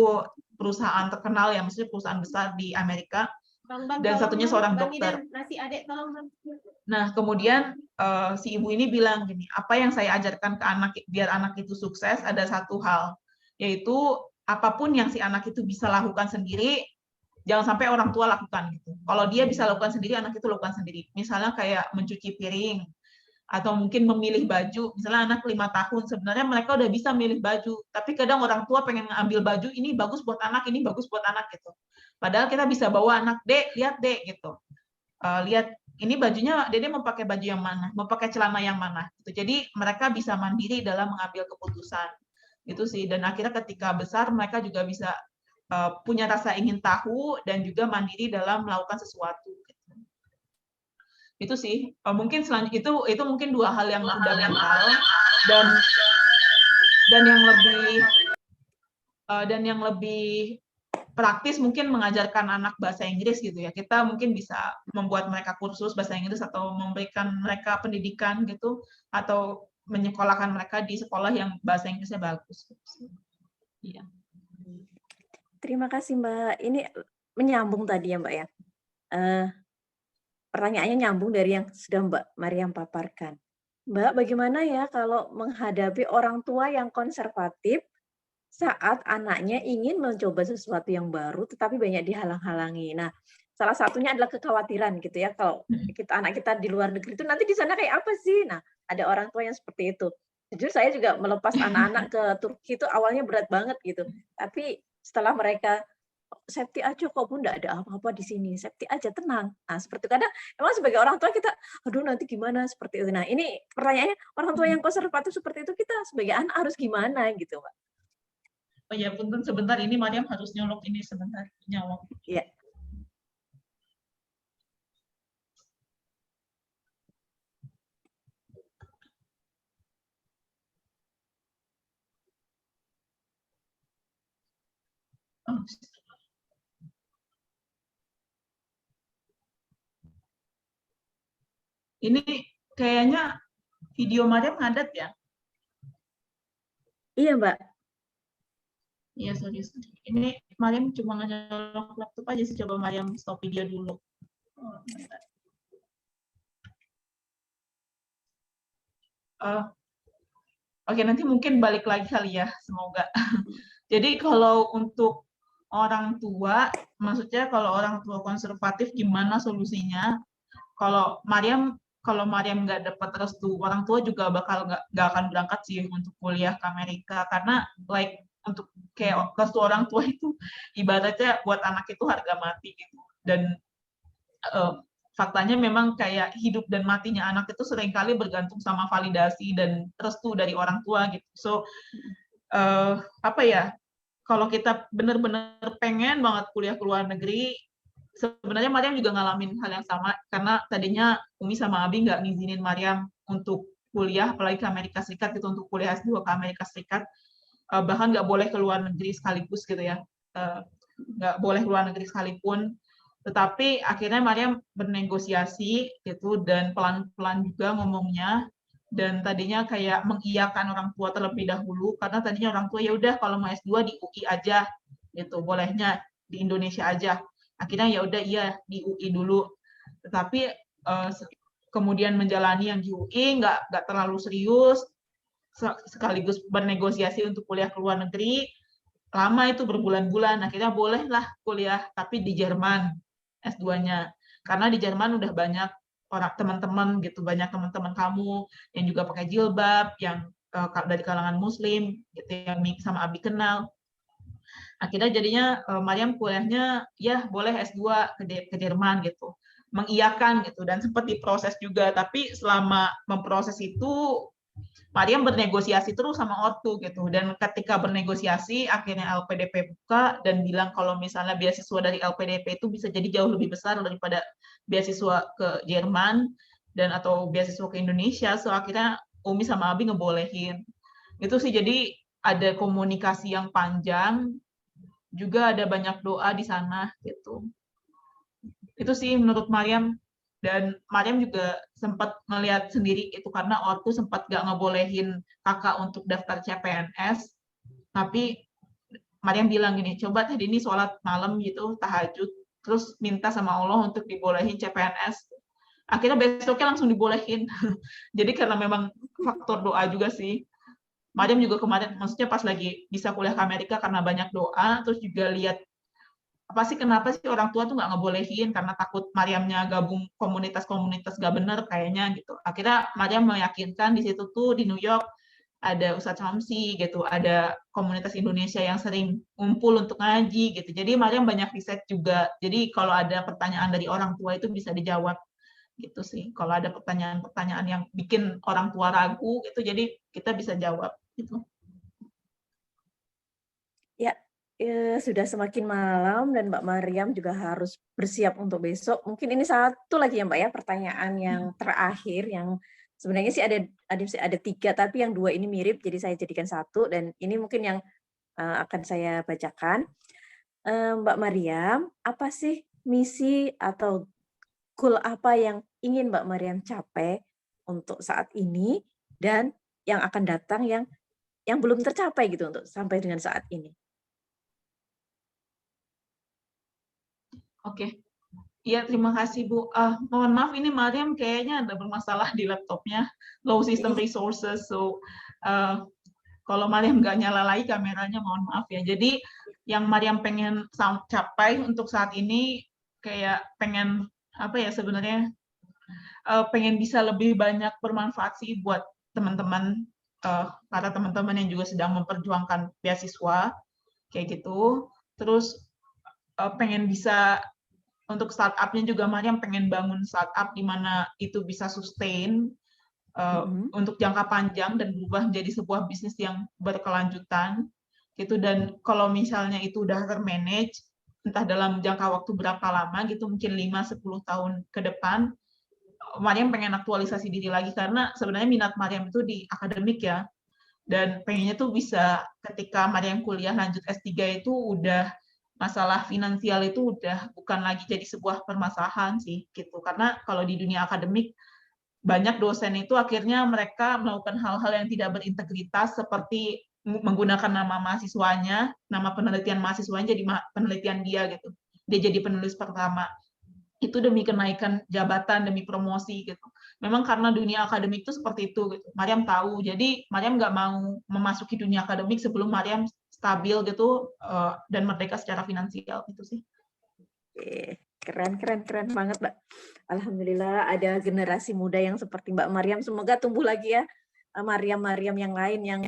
perusahaan terkenal ya, maksudnya perusahaan besar di Amerika, dan satunya seorang dokter. Nah, kemudian si ibu ini bilang gini, apa yang saya ajarkan ke anak biar anak itu sukses ada satu hal, yaitu apapun yang si anak itu bisa lakukan sendiri, jangan sampai orang tua lakukan gitu. Kalau dia bisa lakukan sendiri, anak itu lakukan sendiri. Misalnya kayak mencuci piring, atau mungkin memilih baju. Misalnya anak 5 tahun, sebenarnya mereka udah bisa milih baju, tapi kadang orang tua pengen ngambil baju, ini bagus buat anak, ini bagus buat anak gitu. Padahal kita bisa bawa anak, Dek, lihat Dek gitu. Lihat ini bajunya, Dede mau pakai baju yang mana, mau pakai celana yang mana. Gitu. Jadi mereka bisa mandiri dalam mengambil keputusan. Itu sih. Dan akhirnya ketika besar mereka juga bisa punya rasa ingin tahu dan juga mandiri dalam melakukan sesuatu. Itu sih mungkin selanjutnya itu mungkin 2 hal yang fundamental dan yang lebih praktis mungkin mengajarkan anak bahasa Inggris gitu ya. Kita mungkin bisa membuat mereka kursus bahasa Inggris atau memberikan mereka pendidikan gitu, atau menyekolahkan mereka di sekolah yang bahasa Inggrisnya bagus. Iya. Terima kasih Mbak. Ini menyambung tadi ya Mbak ya. Pertanyaannya nyambung dari yang sudah Mbak Mariam paparkan. Mbak, bagaimana ya kalau menghadapi orang tua yang konservatif saat anaknya ingin mencoba sesuatu yang baru tetapi banyak dihalang-halangi. Nah, salah satunya adalah kekhawatiran gitu ya, kalau anak kita di luar negeri itu nanti di sana kayak apa sih? Nah, ada orang tua yang seperti itu. Jujur saya juga melepas anak-anak ke Turki itu awalnya berat banget gitu. Tapi setelah mereka safety aja kok Bun, enggak ada apa-apa di sini, safety aja, tenang. Nah, seperti kadang emang sebagai orang tua kita, aduh nanti gimana seperti itu. Nah, ini pertanyaannya orang tua yang konservatif seperti itu kita sebagai anak harus gimana gitu, Mbak? Oh ya, punten sebentar, ini Mariam harus nyolok ini sebentar, nyolok. Iya. Oh. Ini kayaknya video Mariam ngadat ya? Iya, Mbak. Iya, sorry. Ini Mariam cuma nyolok laptop aja sih, coba Mariam stop video dulu. Oke, nanti mungkin balik lagi kali ya, semoga. Jadi kalau untuk orang tua, maksudnya kalau orang tua konservatif gimana solusinya? Kalau Mariam nggak dapat restu orang tua juga bakal nggak akan berangkat sih untuk kuliah ke Amerika, karena untuk kayak restu orang tua itu ibaratnya buat anak itu harga mati gitu. Dan faktanya memang kayak hidup dan matinya anak itu seringkali bergantung sama validasi dan restu dari orang tua gitu. So apa ya, kalau kita benar-benar pengen banget kuliah ke luar negeri, sebenarnya Mariam juga ngalamin hal yang sama, karena tadinya Umi sama Abi nggak ngizinin Mariam untuk kuliah, apalagi ke Amerika Serikat gitu, untuk kuliah S2 ke Amerika Serikat, bahkan nggak boleh ke luar negeri sekaligus gitu ya, nggak boleh ke luar negeri sekalipun. Tetapi akhirnya Mariam bernegosiasi gitu, dan pelan-pelan juga ngomongnya, dan tadinya kayak mengiyakan orang tua terlebih dahulu, karena tadinya orang tua ya udah kalau mau S2 di UI aja gitu, bolehnya di Indonesia aja. Akhirnya ya udah iya di UI dulu. Tetapi kemudian menjalani yang di UI nggak terlalu serius, sekaligus bernegosiasi untuk kuliah ke luar negeri, lama itu berbulan-bulan, akhirnya bolehlah kuliah tapi di Jerman S2-nya, karena di Jerman udah banyak orang teman-teman gitu, banyak teman-teman kamu yang juga pakai jilbab, yang dari kalangan Muslim gitu, yang sama Abi kenal. Akhirnya jadinya Mariam kuliahnya ya boleh S2 ke Jerman gitu, mengiyakan gitu, dan sempat diproses juga, tapi selama memproses itu Mariam bernegosiasi terus sama ortu gitu, dan ketika bernegosiasi akhirnya LPDP buka dan bilang kalau misalnya beasiswa dari LPDP itu bisa jadi jauh lebih besar daripada beasiswa ke Jerman dan atau beasiswa ke Indonesia. So akhirnya Umi sama Abi ngebolehin. Itu sih, jadi ada komunikasi yang panjang, juga ada banyak doa di sana gitu. Itu sih menurut Mariam. Dan Mariam juga sempat ngelihat sendiri itu, karena ortu sempat gak ngebolehin kakak untuk daftar CPNS, tapi Mariam bilang gini, coba tadi ini sholat malam gitu, tahajud, terus minta sama Allah untuk dibolehin CPNS. Akhirnya besoknya langsung dibolehin. Jadi karena memang faktor doa juga sih. Mariam juga kemarin, maksudnya pas lagi bisa kuliah ke Amerika karena banyak doa, terus juga lihat kenapa sih orang tua tuh nggak ngebolehin, karena takut Mariamnya gabung komunitas-komunitas gak bener kayaknya gitu. Akhirnya Mariam meyakinkan di situ tuh di New York ada Ustadz Samsi gitu, ada komunitas Indonesia yang sering ngumpul untuk ngaji gitu. Jadi Mariam banyak riset juga. Jadi kalau ada pertanyaan dari orang tua itu bisa dijawab gitu sih. Kalau ada pertanyaan-pertanyaan yang bikin orang tua ragu gitu, jadi kita bisa jawab gitu. Ya, sudah semakin malam dan Mbak Mariam juga harus bersiap untuk besok. Mungkin ini satu lagi ya Mbak ya, pertanyaan yang terakhir, yang sebenarnya sih ada 3, tapi yang 2 ini mirip, jadi saya jadikan 1, dan ini mungkin yang akan saya bacakan. Mbak Mariam, apa sih misi atau goal apa yang ingin Mbak Mariam capai untuk saat ini, dan yang akan datang yang belum tercapai gitu untuk sampai dengan saat ini? Oke. Iya, terima kasih Bu. Mohon maaf, ini Mariam kayaknya ada bermasalah di laptopnya, low system resources. So kalau Mariam nggak nyala lagi kameranya, mohon maaf ya. Jadi yang Mariam pengen capai untuk saat ini, kayak pengen apa ya sebenarnya, pengen bisa lebih banyak bermanfaat sih buat teman-teman, para teman-teman yang juga sedang memperjuangkan beasiswa kayak gitu. Terus pengen bisa untuk startup-nya juga, Mariam pengen bangun startup di mana itu bisa sustain untuk jangka panjang dan berubah menjadi sebuah bisnis yang berkelanjutan gitu. Dan kalau misalnya itu udah termanage, entah dalam jangka waktu berapa lama gitu, mungkin 5-10 tahun ke depan, Mariam pengen aktualisasi diri lagi, karena sebenarnya minat Mariam itu di akademik ya, dan pengennya tuh bisa ketika Mariam kuliah lanjut S3 itu udah masalah finansial itu udah bukan lagi jadi sebuah permasalahan sih gitu. Karena kalau di dunia akademik banyak dosen itu akhirnya mereka melakukan hal-hal yang tidak berintegritas, seperti menggunakan nama mahasiswanya, nama penelitian mahasiswanya jadi penelitian dia gitu. Dia jadi penulis pertama. Itu demi kenaikan jabatan, demi promosi gitu. Memang karena dunia akademik itu seperti itu gitu. Mariam tahu. Jadi Mariam nggak mau memasuki dunia akademik sebelum Mariam stabil gitu dan merdeka secara finansial itu sih. Keren banget Mbak. Alhamdulillah ada generasi muda yang seperti Mbak Mariam. Semoga tumbuh lagi ya Mariam-Mariam yang lain yang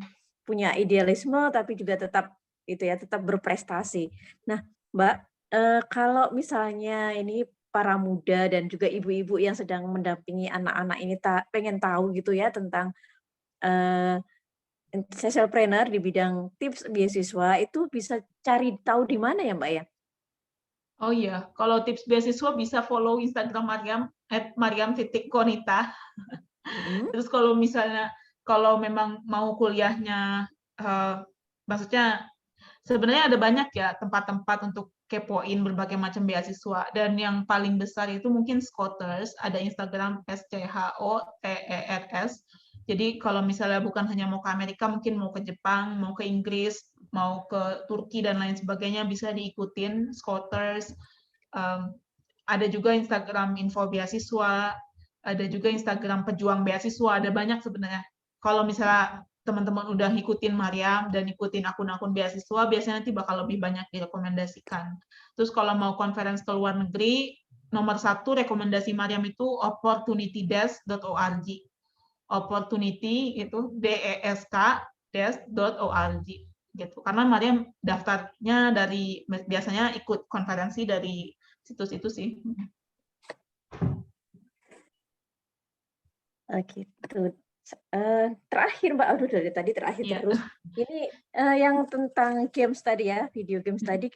punya idealisme tapi juga tetap berprestasi. Nah Mbak, kalau misalnya ini para muda dan juga ibu-ibu yang sedang mendampingi anak-anak ini pengen tahu gitu ya tentang eh, socialpreneur di bidang tips beasiswa itu bisa cari tahu di mana ya Mbak ya? Oh iya, kalau tips beasiswa bisa follow Instagram Mariam @mariam_konita. Mm-mm. Terus kalau memang mau kuliahnya, maksudnya sebenarnya ada banyak ya tempat-tempat untuk kepoin berbagai macam beasiswa, dan yang paling besar itu mungkin Scholars, ada Instagram SCHOTERS. Jadi kalau misalnya bukan hanya mau ke Amerika, mungkin mau ke Jepang, mau ke Inggris, mau ke Turki dan lain sebagainya, bisa diikutin Scholars. Ada juga Instagram info beasiswa, ada juga Instagram pejuang beasiswa, ada banyak sebenarnya. Kalau misalnya teman-teman udah ngikutin Mariam dan ikutin akun-akun beasiswa, biasanya nanti bakal lebih banyak direkomendasikan. Terus kalau mau conference ke luar negeri, nomor 1 rekomendasi Mariam itu opportunitydesk.org. Opportunity itu desk.org gitu. Karena Mariam daftarnya biasanya ikut konferensi dari situs itu sih. Gitu. Terakhir Mbak, aduh dari tadi terakhir Iya. terus. Ini yang tentang games tadi ya, video games tadi.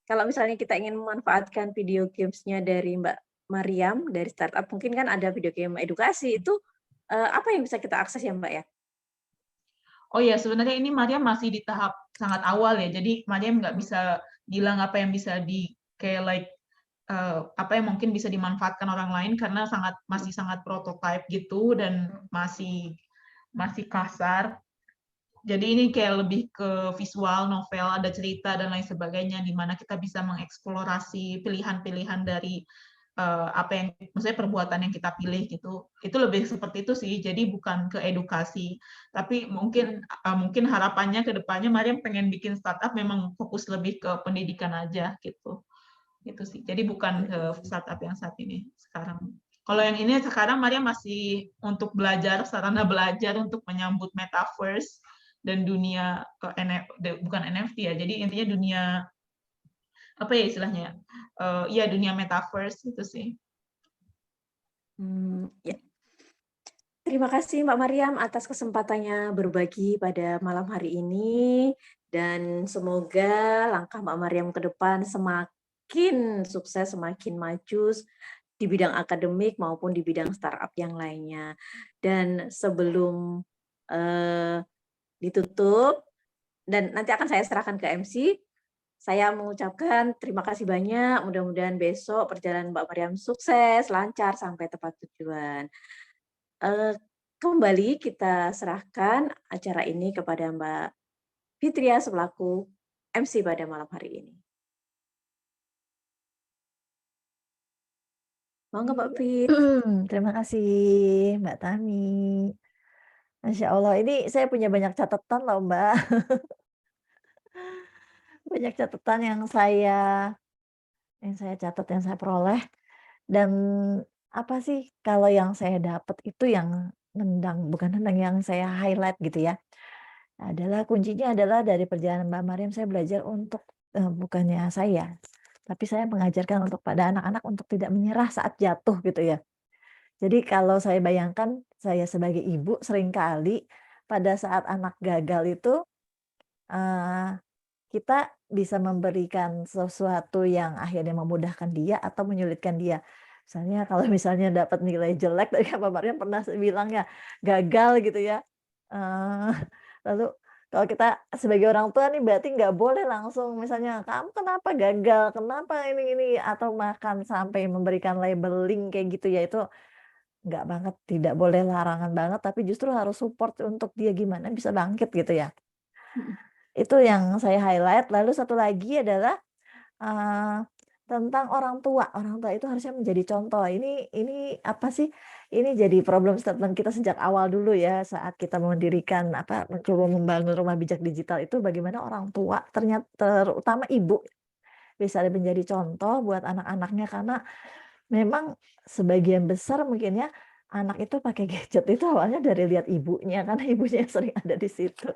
Kalau misalnya kita ingin memanfaatkan video gamesnya dari Mbak Mariam dari startup, mungkin kan ada video game edukasi itu apa yang bisa kita akses ya Mbak ya? Oh ya, sebenarnya ini Mariam masih di tahap sangat awal ya. Jadi Mariam nggak bisa bilang apa yang bisa apa yang mungkin bisa dimanfaatkan orang lain karena masih sangat prototype gitu dan masih kasar. Jadi ini kayak lebih ke visual, novel, ada cerita dan lain sebagainya di mana kita bisa mengeksplorasi pilihan-pilihan dari apa yang maksudnya perbuatan yang kita pilih gitu. Itu lebih seperti itu sih. Jadi bukan ke edukasi, tapi mungkin harapannya ke depannya Mariam pengen bikin startup memang fokus lebih ke pendidikan aja gitu. Itu sih. Jadi bukan ke startup yang saat ini sekarang. Kalau yang ini sekarang Mariam masih untuk belajar, sarana belajar untuk menyambut metaverse dan dunia bukan NFT ya. Jadi intinya dunia apa ya istilahnya? Ya dunia metaverse itu sih. Ya. Terima kasih Mbak Mariam atas kesempatannya berbagi pada malam hari ini dan semoga langkah Mbak Mariam ke depan semakin sukses, semakin maju di bidang akademik maupun di bidang startup yang lainnya. Dan sebelum ditutup dan nanti akan saya serahkan ke MC, saya mengucapkan terima kasih banyak. Mudah-mudahan besok perjalanan Mbak Mariam sukses, lancar sampai tepat tujuan. Kembali kita serahkan acara ini kepada Mbak Fitria selaku MC pada malam hari ini. Monggo Mbak Fit. Terima kasih Mbak Tami. Masya Allah, ini saya punya banyak catatan loh Mbak. Banyak catatan yang saya catat, yang saya peroleh. Dan apa sih, kalau yang saya dapat itu yang bukan nendang, yang saya highlight gitu ya, adalah kuncinya adalah dari perjalanan Mbak Mariam saya belajar untuk, bukannya saya, tapi saya mengajarkan untuk pada anak-anak untuk tidak menyerah saat jatuh gitu ya. Jadi kalau saya bayangkan, saya sebagai ibu seringkali pada saat anak gagal itu, eee, kita bisa memberikan sesuatu yang akhirnya memudahkan dia atau menyulitkan dia. Misalnya kalau misalnya dapat nilai jelek, tadi kan Mbak Mariam pernah bilang ya, gagal gitu ya, eee, lalu kalau kita sebagai orang tua nih berarti nggak boleh langsung misalnya, "Kamu kenapa gagal? Kenapa ini?" Atau bahkan sampai memberikan labeling kayak gitu ya, itu nggak banget, tidak boleh, larangan banget, tapi justru harus support untuk dia gimana bisa bangkit gitu ya. Itu yang saya highlight. Lalu satu lagi adalah, eee, tentang orang tua. Orang tua itu harusnya menjadi contoh. Ini apa sih, ini jadi problem statement kita sejak awal dulu ya, saat kita mendirikan mencoba membangun rumah bijak digital itu bagaimana orang tua terutama ibu, bisa menjadi contoh buat anak-anaknya. Karena memang sebagian besar mungkin ya, anak itu pakai gadget itu awalnya dari lihat ibunya, karena ibunya yang sering ada di situ.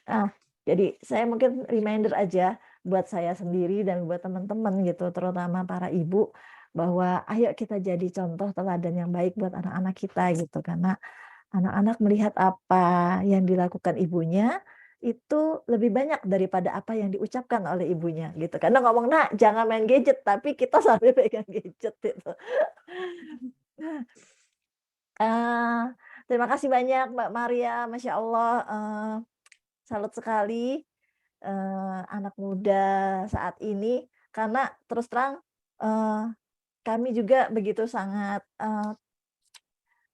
Nah, jadi saya mungkin reminder aja buat saya sendiri dan buat teman-teman gitu, terutama para ibu, bahwa ayo kita jadi contoh teladan yang baik buat anak-anak kita gitu. Karena anak-anak melihat apa yang dilakukan ibunya itu lebih banyak daripada apa yang diucapkan oleh ibunya gitu. Karena ngomong, "Nak, jangan main gadget," tapi kita sampai pegang gadget gitu. Eee, Terima kasih banyak Mbak Maria, Masya Allah, salut sekali, anak muda saat ini karena terus terang, eee, kami juga begitu sangat,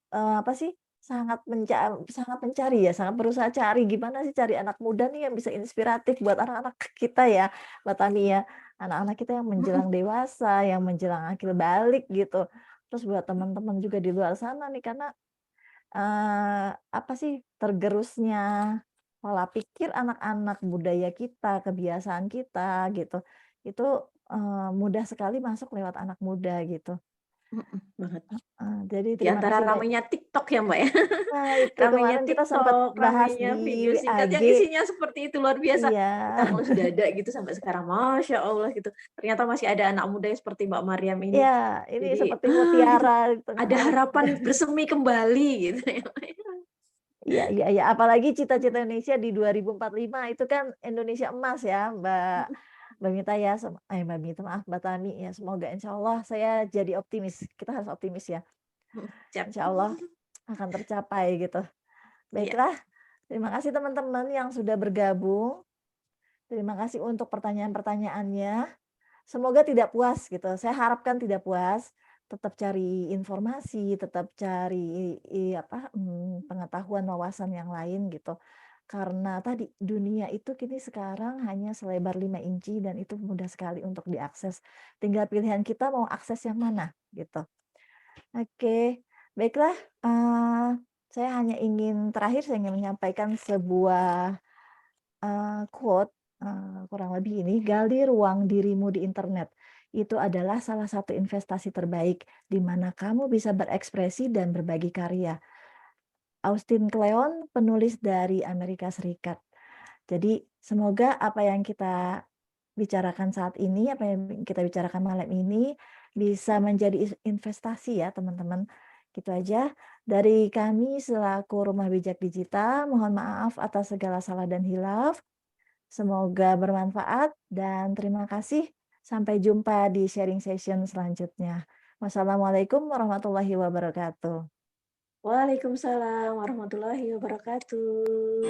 apa sih, sangat mencari ya, sangat berusaha cari gimana sih cari anak muda nih yang bisa inspiratif buat anak-anak kita ya, Mbak Tani ya. Anak-anak kita yang menjelang dewasa, yang menjelang akil balik gitu. Terus buat teman-teman juga di luar sana nih karena apa sih, tergerusnya pola pikir anak-anak, budaya kita, kebiasaan kita gitu, itu, mudah sekali masuk lewat anak muda gitu. Banget. Jadi Di terima antara kasih ramainya TikTok ya, Mbak, ya. nah itu Ramainya kemarin kita sempat TikTok, bahas ramainya di video singkat WAG yang isinya seperti itu, luar biasa. iya, Kita ngelus dada gitu sampai sekarang, Masya Allah gitu. Ternyata masih ada anak muda yang seperti Mbak Maryam ini. iya, ini Jadi, seperti gitu. mutiara di tengah Ada anak harapan muda. bersemi kembali gitu ya. Iya iya iya, apalagi cita-cita Indonesia di 2045 itu kan Indonesia emas ya, Mbak Mita ya, Mbak Mita maaf, Mbak Tani ya, semoga insyaallah saya jadi optimis, kita harus optimis ya, Siap. insyaallah akan tercapai gitu. Iya. Baiklah, terima kasih teman-teman yang sudah bergabung, terima kasih untuk pertanyaan-pertanyaannya. Semoga tidak puas gitu, saya harapkan tidak puas, tetap cari informasi, tetap cari pengetahuan, wawasan yang lain gitu. Karena tadi dunia itu kini sekarang hanya selebar 5 inci dan itu mudah sekali untuk diakses. Tinggal pilihan kita mau akses yang mana gitu. Oke, baiklah, eee, saya hanya ingin terakhir saya ingin menyampaikan sebuah quote, kurang lebih ini, "Gali ruang dirimu di internet. Itu adalah salah satu investasi terbaik, di mana kamu bisa berekspresi dan berbagi karya." Austin Kleon, penulis dari Amerika Serikat. Jadi, semoga apa yang kita bicarakan saat ini, apa yang kita bicarakan malam ini, bisa menjadi investasi ya, teman-teman. Gitu aja. Dari kami selaku Rumah Bijak Digital, mohon maaf atas segala salah dan hilaf. Semoga bermanfaat dan terima kasih. Sampai jumpa di sharing session selanjutnya. Wassalamualaikum warahmatullahi wabarakatuh. Waalaikumsalam warahmatullahi wabarakatuh.